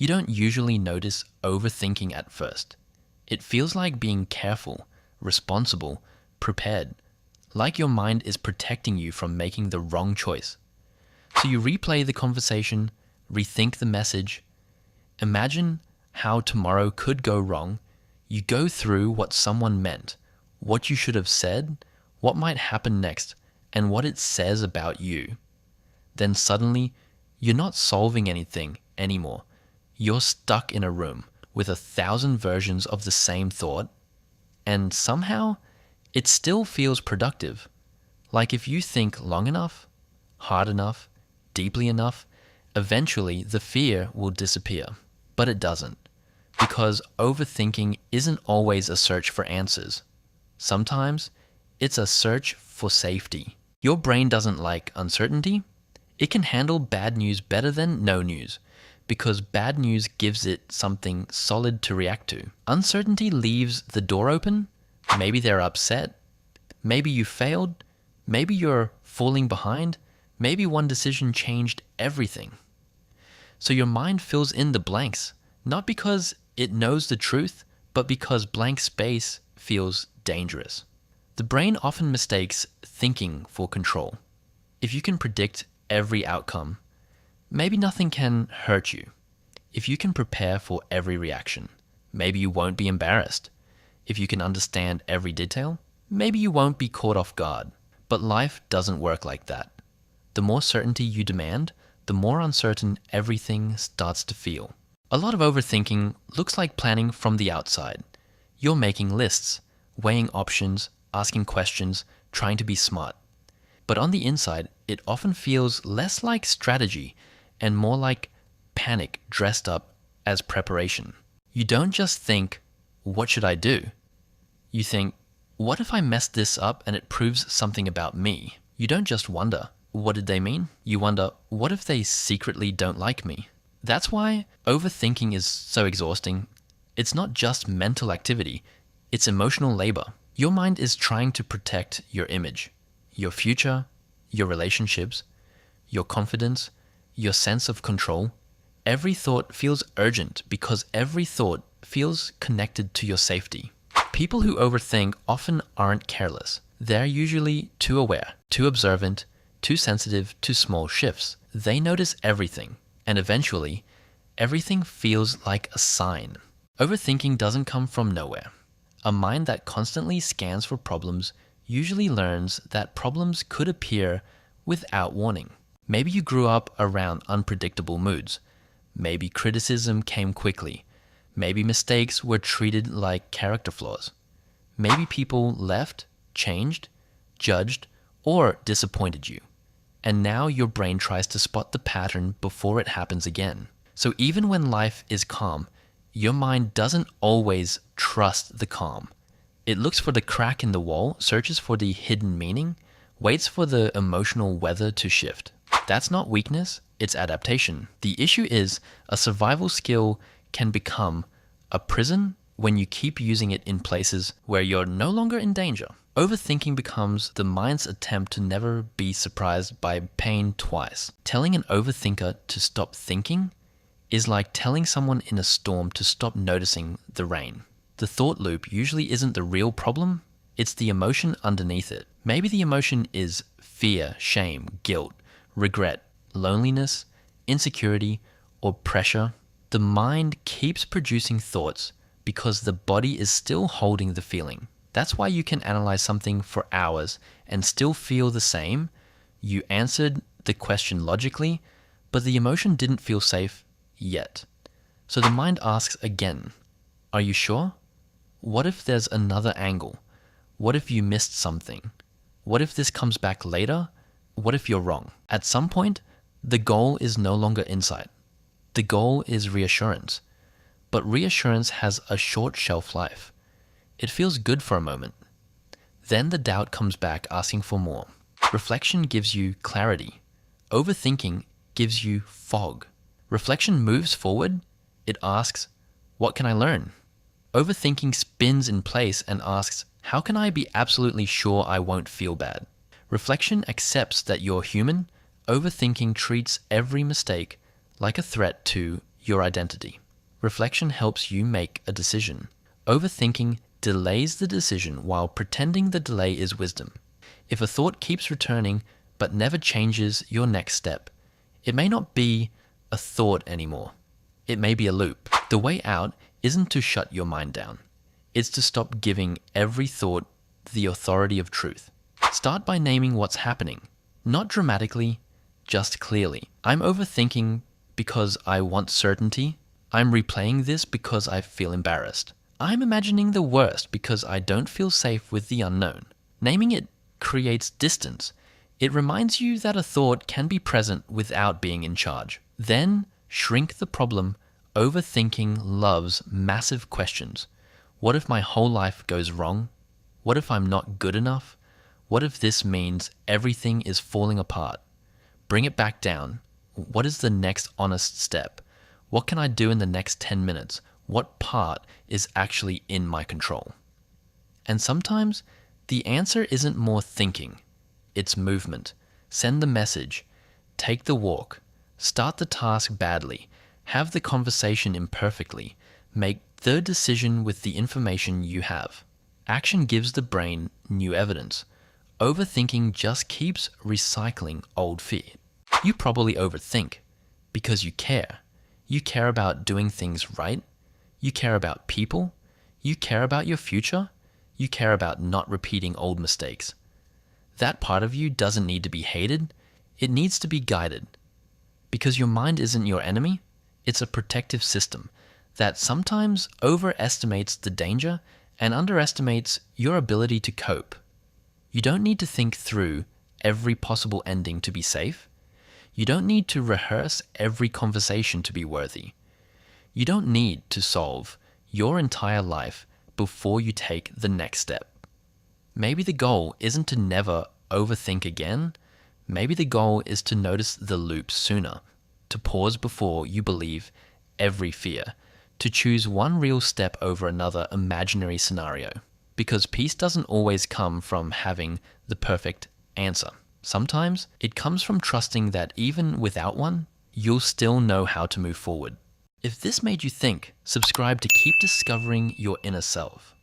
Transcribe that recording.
You don't usually notice overthinking at first. It feels like being careful, responsible, prepared, like your mind is protecting you from making the wrong choice. So you replay the conversation, rethink the message, imagine how tomorrow could go wrong. You go through what someone meant, what you should have said, what might happen next, and what it says about you. Then suddenly, you're not solving anything anymore. You're stuck in a room with 1,000 versions of the same thought, and somehow it still feels productive. Like if you think long enough, hard enough, deeply enough, eventually the fear will disappear. But it doesn't, because overthinking isn't always a search for answers. Sometimes it's a search for safety. Your brain doesn't like uncertainty. It can handle bad news better than no news, because bad news gives it something solid to react to. Uncertainty leaves the door open. Maybe they're upset. Maybe you failed. Maybe you're falling behind. Maybe one decision changed everything. So your mind fills in the blanks, not because it knows the truth, but because blank space feels dangerous. The brain often mistakes thinking for control. If you can predict every outcome, maybe nothing can hurt you. If you can prepare for every reaction, maybe you won't be embarrassed. If you can understand every detail, maybe you won't be caught off guard. But life doesn't work like that. The more certainty you demand, the more uncertain everything starts to feel. A lot of overthinking looks like planning from the outside. You're making lists, weighing options, asking questions, trying to be smart. But on the inside, it often feels less like strategy and more like panic dressed up as preparation. You don't just think, what should I do? You think, what if I mess this up and it proves something about me? You don't just wonder, what did they mean? You wonder, what if they secretly don't like me? That's why overthinking is so exhausting. It's not just mental activity, it's emotional labor. Your mind is trying to protect your image, your future, your relationships, your confidence, your sense of control. Every thought feels urgent because every thought feels connected to your safety. People who overthink often aren't careless. They're usually too aware, too observant, too sensitive to small shifts. They notice everything, and eventually, everything feels like a sign. Overthinking doesn't come from nowhere. A mind that constantly scans for problems usually learns that problems could appear without warning. Maybe you grew up around unpredictable moods. Maybe criticism came quickly. Maybe mistakes were treated like character flaws. Maybe people left, changed, judged, or disappointed you. And now your brain tries to spot the pattern before it happens again. So even when life is calm, your mind doesn't always trust the calm. It looks for the crack in the wall, searches for the hidden meaning, waits for the emotional weather to shift. That's not weakness, it's adaptation. The issue is a survival skill can become a prison when you keep using it in places where you're no longer in danger. Overthinking becomes the mind's attempt to never be surprised by pain twice. Telling an overthinker to stop thinking is like telling someone in a storm to stop noticing the rain. The thought loop usually isn't the real problem, it's the emotion underneath it. Maybe the emotion is fear, shame, guilt, regret, loneliness, insecurity, or pressure. The mind keeps producing thoughts because the body is still holding the feeling. That's why you can analyze something for hours and still feel the same. You answered the question logically, but the emotion didn't feel safe yet. So the mind asks again, are you sure? What if there's another angle? What if you missed something? What if this comes back later? What if you're wrong? At some point, the goal is no longer insight. The goal is reassurance. But reassurance has a short shelf life. It feels good for a moment. Then the doubt comes back asking for more. Reflection gives you clarity. Overthinking gives you fog. Reflection moves forward. It asks, what can I learn? Overthinking spins in place and asks, how can I be absolutely sure I won't feel bad? Reflection accepts that you're human. Overthinking treats every mistake like a threat to your identity. Reflection helps you make a decision. Overthinking delays the decision while pretending the delay is wisdom. If a thought keeps returning but never changes your next step, it may not be a thought anymore. It may be a loop. The way out isn't to shut your mind down. It's to stop giving every thought the authority of truth. Start by naming what's happening. Not dramatically, just clearly. I'm overthinking because I want certainty. I'm replaying this because I feel embarrassed. I'm imagining the worst because I don't feel safe with the unknown. Naming it creates distance. It reminds you that a thought can be present without being in charge. Then shrink the problem. Overthinking loves massive questions. What if my whole life goes wrong? What if I'm not good enough? What if this means everything is falling apart? Bring it back down. What is the next honest step? What can I do in the next 10 minutes? What part is actually in my control? And sometimes the answer isn't more thinking. It's movement. Send the message. Take the walk. Start the task badly. Have the conversation imperfectly. Make the decision with the information you have. Action gives the brain new evidence. Overthinking just keeps recycling old fear. You probably overthink because you care. You care about doing things right. You care about people. You care about your future. You care about not repeating old mistakes. That part of you doesn't need to be hated. It needs to be guided. Because your mind isn't your enemy. It's a protective system that sometimes overestimates the danger and underestimates your ability to cope. You don't need to think through every possible ending to be safe. You don't need to rehearse every conversation to be worthy. You don't need to solve your entire life before you take the next step. Maybe the goal isn't to never overthink again. Maybe the goal is to notice the loops sooner, to pause before you believe every fear, to choose one real step over another imaginary scenario. Because peace doesn't always come from having the perfect answer. Sometimes it comes from trusting that even without one, you'll still know how to move forward. If this made you think, subscribe to keep discovering your inner self.